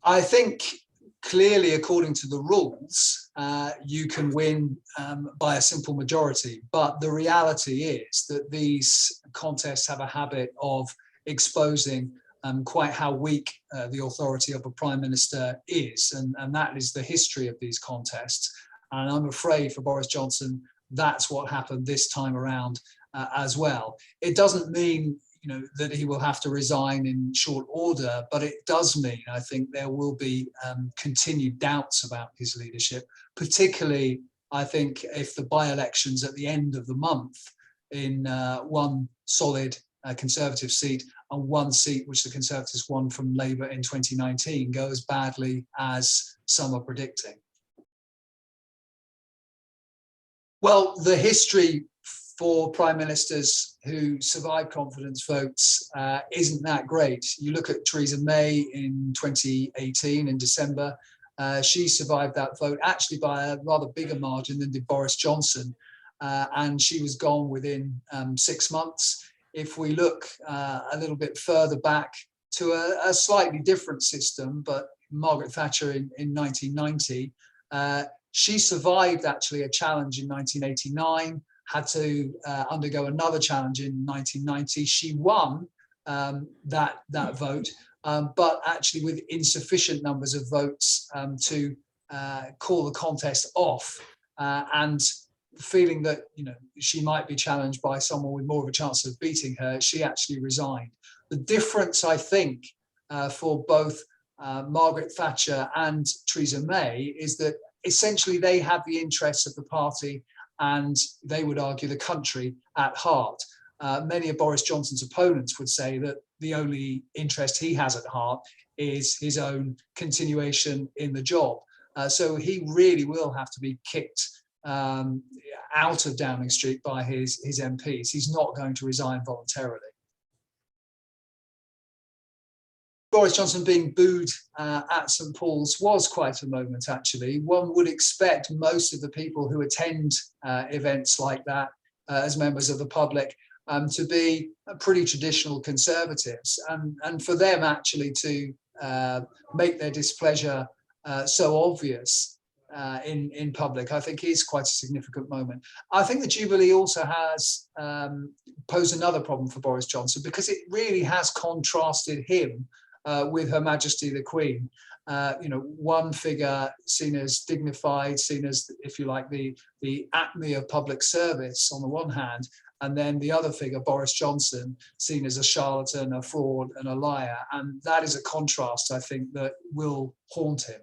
I think clearly, according to the rules, you can win by a simple majority. But the reality is that these contests have a habit of exposing quite how weak the authority of a prime minister is. And that is the history of these contests. And I'm afraid for Boris Johnson, that's what happened this time around as well. It doesn't mean that he will have to resign in short order, but it does mean, I think, there will be continued doubts about his leadership, particularly, I think, if the by-elections at the end of the month in one solid Conservative seat and one seat which the Conservatives won from Labour in 2019 go as badly as some are predicting. Well, the history for prime ministers who survive confidence votes isn't that great. You look at Theresa May in 2018 in December, she survived that vote actually by a rather bigger margin than did Boris Johnson, and she was gone within 6 months. If we look a little bit further back to a slightly different system, but Margaret Thatcher in 1990, she survived actually a challenge in 1989, had to undergo another challenge in 1990. She won that vote, but actually with insufficient numbers of votes to call the contest off, and feeling that she might be challenged by someone with more of a chance of beating her, she actually resigned. The difference, I think, for both Margaret Thatcher and Theresa May is that essentially they have the interests of the party and they would argue the country at heart. Many of Boris Johnson's opponents would say that the only interest he has at heart is his own continuation in the job. So he really will have to be kicked out of Downing Street by his MPs. He's not going to resign voluntarily. Boris Johnson being booed at St Paul's was quite a moment, actually. One would expect most of the people who attend events like that as members of the public to be pretty traditional Conservatives. And for them actually to make their displeasure so obvious in public, I think is quite a significant moment. I think the Jubilee also has posed another problem for Boris Johnson because it really has contrasted him with Her Majesty the Queen. One figure seen as dignified, seen as, if you like, the acme of public service on the one hand, and then the other figure, Boris Johnson, seen as a charlatan, a fraud and a liar. And that is a contrast, I think, that will haunt him.